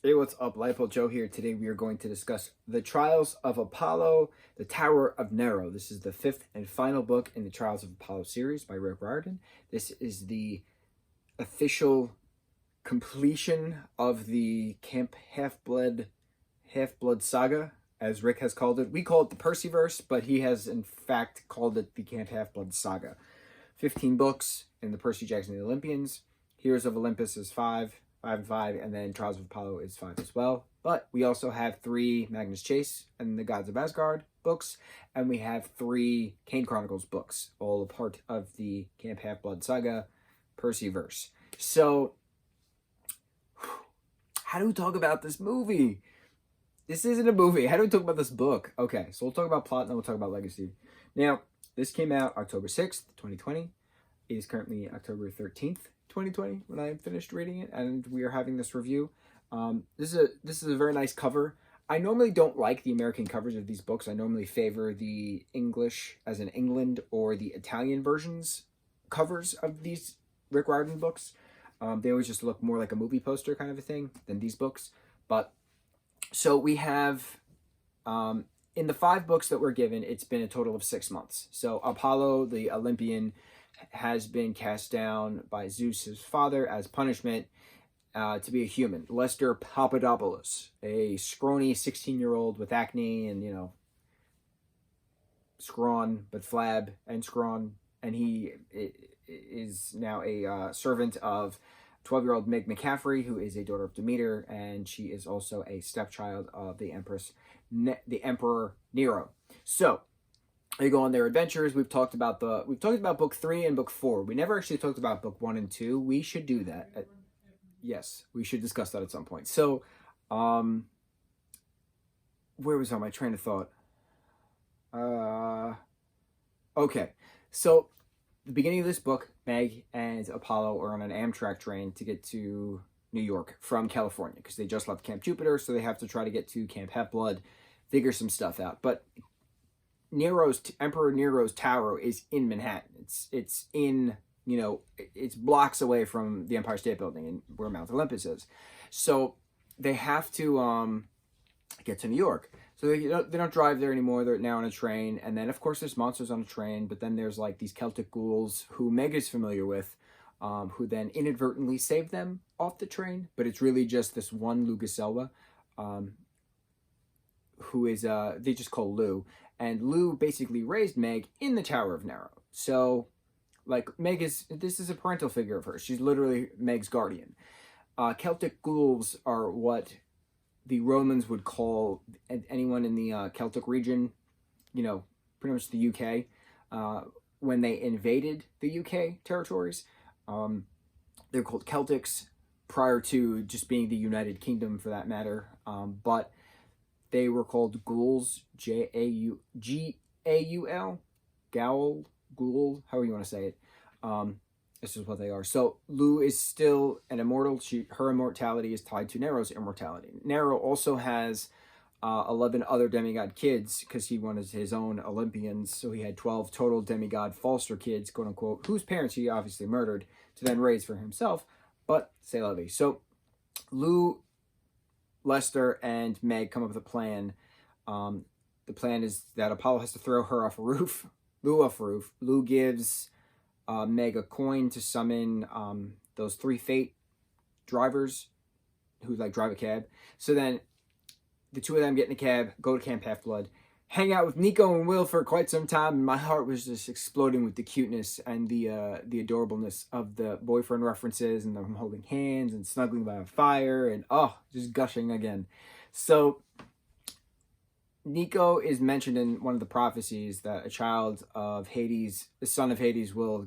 Hey, what's up? Lightboltjoe here. Today we are going to discuss The Trials of Apollo, The Tower of Nero. This is the fifth and final book in the Trials of Apollo series by Rick Riordan. This is the official completion of the Camp Half-Blood saga, as Rick has called it. We call it the Percyverse, but he has in fact called it the Camp Half-Blood saga. 15 books in the Percy Jackson and the Olympians. Heroes of Olympus is 5 and 5, and then Trials of Apollo is 5 as well. But we also have 3 Magnus Chase and the Gods of Asgard books, and we have 3 Kane Chronicles books, all a part of the Camp Half-Blood saga, Percyverse. So, how do we talk about this movie? This isn't a movie. How do we talk about this book? Okay, so we'll talk about plot, and then we'll talk about legacy. Now, this came out October 6th, 2020. It is currently October 13th, 2020 when I finished reading it, and we are having this review. This is a very nice cover. I normally don't like the American covers of these books. I normally favor the English, as in England, or the Italian versions covers of these Rick Riordan books. They always just look more like a movie poster kind of a thing than these books. But so we have in the 5 books that we're given, it's been a total of 6 months. So Apollo, the Olympian, has been cast down by Zeus, his father, as punishment to be a human. Lester Papadopoulos, a scrawny 16-year-old with acne and, scrawn, but flab and scrawn. And he is now a servant of 12-year-old Meg McCaffrey, who is a daughter of Demeter, and she is also a stepchild of the Emperor Nero. So they go on their adventures. We've talked about book 3 and book 4. We never actually talked about book 1 and 2. We should do that. Yes, we should discuss that at some point. So, where was my train of thought? Okay. So, the beginning of this book, Meg and Apollo are on an Amtrak train to get to New York from California because they just left Camp Jupiter, so they have to try to get to Camp Half-Blood, figure some stuff out. But Emperor Nero's tower is in Manhattan. It's in, it's blocks away from the Empire State Building and where Mount Olympus is. So they have to get to New York. So they don't drive there anymore. They're now on a train. And then, of course, there's monsters on a train. But then there's, like, these Celtic ghouls who Meg is familiar with, who then inadvertently save them off the train. But it's really just this one Lou Gaselba, who is, they just call Lou. And Lou basically raised Meg in the Tower of Nero. So, like, this is a parental figure of hers. She's literally Meg's guardian. Celtic ghouls are what the Romans would call anyone in the Celtic region, pretty much the UK, when they invaded the UK territories. They're called Celtics prior to just being the United Kingdom, for that matter. But they were called ghouls, Jaul, Gaul, ghoul, however you want to say it. This is what they are. So Lou is still an immortal. Her immortality is tied to Nero's immortality. Nero also has 11 other demigod kids because he wanted his own Olympians. So he had 12 total demigod foster kids, quote unquote, whose parents he obviously murdered to then raise for himself. But c'est la vie. So Lou, Lester, and Meg come up with a plan. The plan is that Apollo has to throw her off a roof. Lou off a roof. Lou gives Meg a coin to summon those 3 fate drivers who drive a cab. So then the 2 of them get in a cab, go to Camp Half-Blood, hang out with Nico and Will for quite some time, and my heart was just exploding with the cuteness and the adorableness of the boyfriend references and them holding hands and snuggling by a fire and just gushing again. So Nico is mentioned in one of the prophecies that a child of Hades, the son of Hades, will,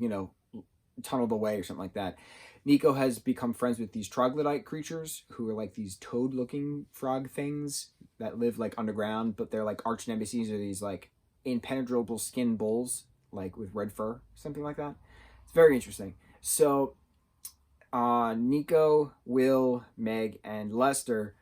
tunnel the way or something like that. Nico has become friends with these troglodyte creatures who are like these toad-looking frog things that live underground, but they're like arch nemesis, or these impenetrable skin bulls, with red fur, something like that. It's very interesting. So Nico, Will, Meg, and Lester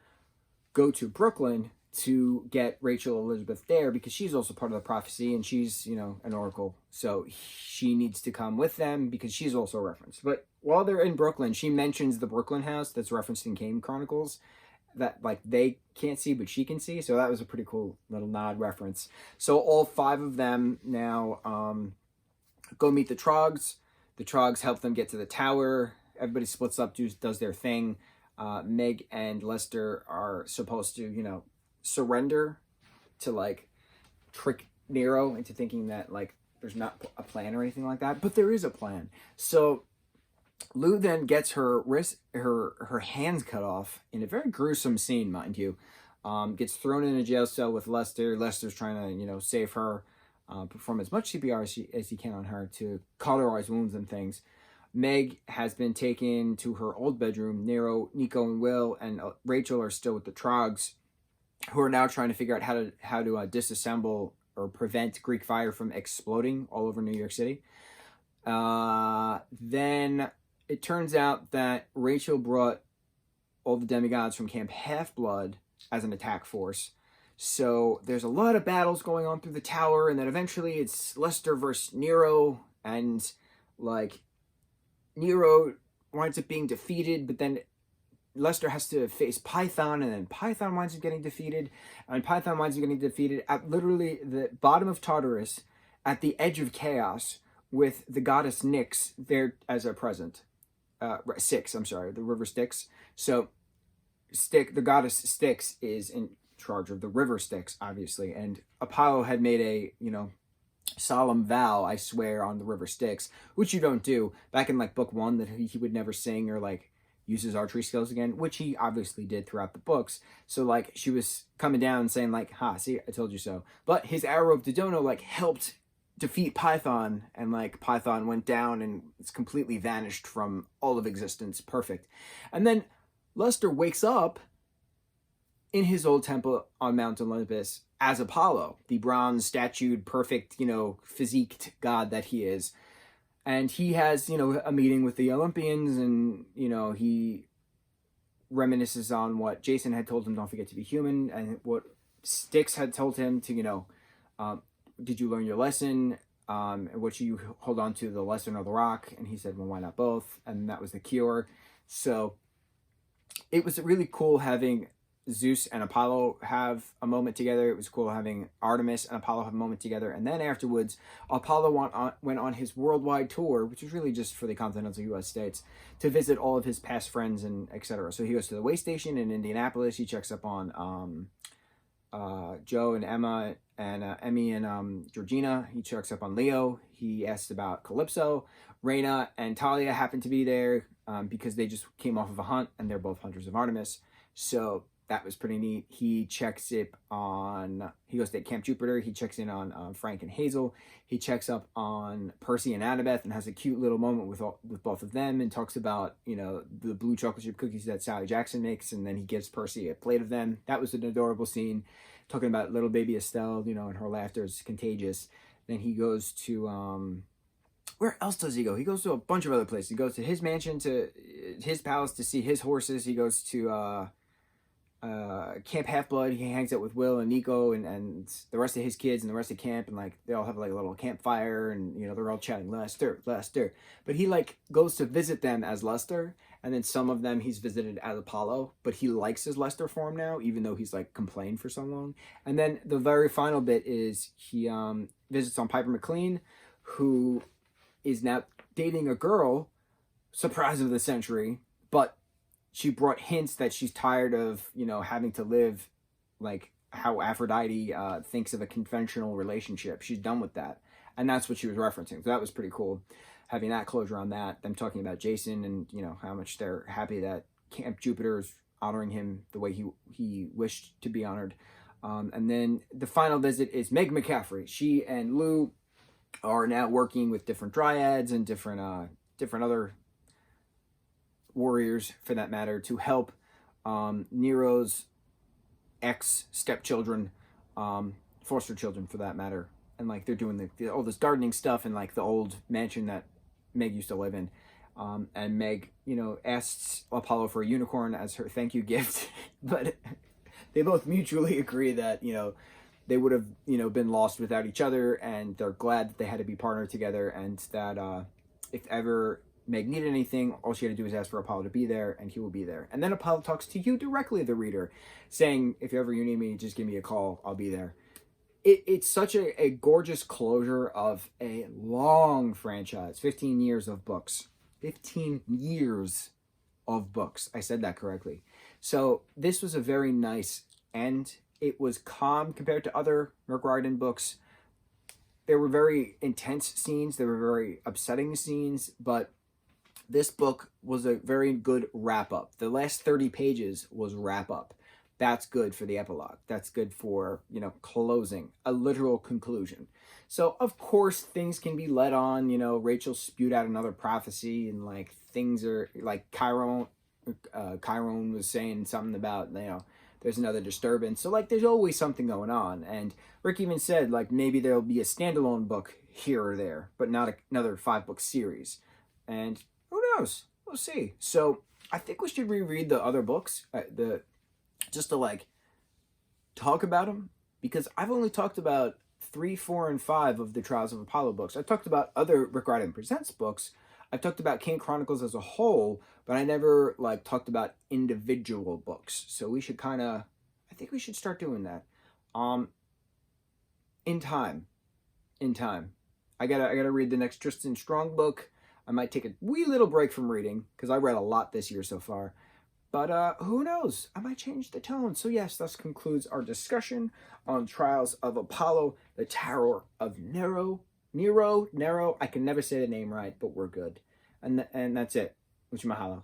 go to Brooklyn to get Rachel Elizabeth there because she's also part of the prophecy and she's, an oracle. So she needs to come with them because she's also referenced. But while they're in Brooklyn, she mentions the Brooklyn house that's referenced in Kane Chronicles. that like they can't see but she can see. So that was a pretty cool little nod reference. So all 5 of them now go meet the Trogs. The Trogs help them get to the tower. Everybody splits up, does their thing. Meg and Lester are supposed to, you know, surrender to like trick Nero into thinking that like there's not a plan or anything like that, but there is a plan. So Lou then gets her hands cut off in a very gruesome scene, mind you. Gets thrown in a jail cell with Lester. Lester's trying to, you know, save her, perform as much CPR as he can on her to cauterize wounds and things. Meg has been taken to her old bedroom. Nero, Nico, and Will and Rachel are still with the Trogs, who are now trying to figure out how to disassemble or prevent Greek fire from exploding all over New York City. Then it turns out that Rachel brought all the demigods from Camp Half-Blood as an attack force. So there's a lot of battles going on through the tower, and then eventually it's Lester versus Nero, and like Nero winds up being defeated, but then Lester has to face Python, and then Python winds up getting defeated, and Python winds up getting defeated at literally the bottom of Tartarus, at the edge of chaos, with the goddess Nyx there as a present. Styx, I'm sorry, the river Styx. So the goddess Styx is in charge of the river Styx, obviously, and Apollo had made a, you know, solemn vow, I swear, on the river Styx, which you don't do, back in like book 1, that he would never sing or like use his archery skills again, which he obviously did throughout the books. So like she was coming down and saying like, ha, see, I told you so. But his arrow of Dodono like helped defeat Python, and like Python went down and it's completely vanished from all of existence. Perfect. And then Lester wakes up in his old temple on Mount Olympus as Apollo, the bronze statued, perfect, you know, physiqued god that he is. And he has, you know, a meeting with the Olympians, and, you know, he reminisces on what Jason had told him, don't forget to be human, and what Styx had told him to, you know, did you learn your lesson? And what should you hold on to, the lesson or the rock? And he said, well, why not both? And that was the cure. So it was really cool having Zeus and Apollo have a moment together. It was cool having Artemis and Apollo have a moment together. And then afterwards, Apollo went on his worldwide tour, which was really just for the continental U.S. states, to visit all of his past friends and etc. So he goes to the way station in Indianapolis. He checks up on Joe and Emma and Emmy and Georgina. He checks up on Leo. He asks about Calypso. Raina and Talia happen to be there because they just came off of a hunt, and they're both hunters of Artemis. So that was pretty neat. He checks it on, he goes to Camp Jupiter. He checks in on Frank and Hazel. He checks up on Percy and Annabeth and has a cute little moment with both of them, and talks about, you know, the blue chocolate chip cookies that Sally Jackson makes. And then he gives Percy a plate of them. That was an adorable scene. Talking about little baby Estelle, you know, and her laughter is contagious. Then he goes to, where else does he go? He goes to a bunch of other places. He goes to his mansion, to his palace to see his horses. He goes to, Camp Half-Blood. He hangs out with Will and Nico and the rest of his kids and the rest of camp, and like they all have like a little campfire, and you know they're all chatting Lester. But he like goes to visit them as Lester, and then some of them he's visited as Apollo, but he likes his Lester form now, even though he's like complained for so long. And then the very final bit is he visits on Piper McLean, who is now dating a girl, surprise of the century, but she brought hints that she's tired of, you know, having to live like how Aphrodite thinks of a conventional relationship. She's done with that. And that's what she was referencing. So that was pretty cool, having that closure on that. Them talking about Jason and, you know, how much they're happy that Camp Jupiter is honoring him the way he wished to be honored. And then the final visit is Meg McCaffrey. She and Lou are now working with different dryads and different other warriors, for that matter, to help Nero's ex-stepchildren, foster children, for that matter. And like they're doing all this gardening stuff in like the old mansion that Meg used to live in. And Meg, you know, asks Apollo for a unicorn as her thank you gift, but they both mutually agree that, you know, they would have, you know, been lost without each other, and they're glad that they had to be partnered together, and that if ever Meg needed anything, all she had to do was ask for Apollo to be there, and he will be there. And then Apollo talks to you directly, the reader, saying, if ever you need me, just give me a call, I'll be there. It's such a gorgeous closure of a long franchise. 15 years of books. 15 years of books. I said that correctly. So this was a very nice end. It was calm compared to other Rick Riordan books. There were very intense scenes. There were very upsetting scenes. But this book was a very good wrap-up. The last 30 pages was wrap-up. That's good for the epilogue. That's good for, closing, a literal conclusion. So, of course, things can be led on. Rachel spewed out another prophecy, and, things are, Chiron was saying something about, there's another disturbance. So, there's always something going on. And Rick even said, maybe there'll be a standalone book here or there, but not another 5-book series. And who knows? We'll see. So, I think we should reread the other books, just to talk about them, because I've only talked about 3, 4, and 5 of the Trials of Apollo books. I've talked about other Rick Riordan Presents books. I've talked about Kane Chronicles as a whole, but I never talked about individual books. So we should I think we should start doing that. In time. I gotta read the next Tristan Strong book. I might take a wee little break from reading, because I read a lot this year so far. But who knows? I might change the tone. So yes, thus concludes our discussion on Trials of Apollo, the Tower of Nero. Nero. I can never say the name right, but we're good. And that's it. Mucho mahalo.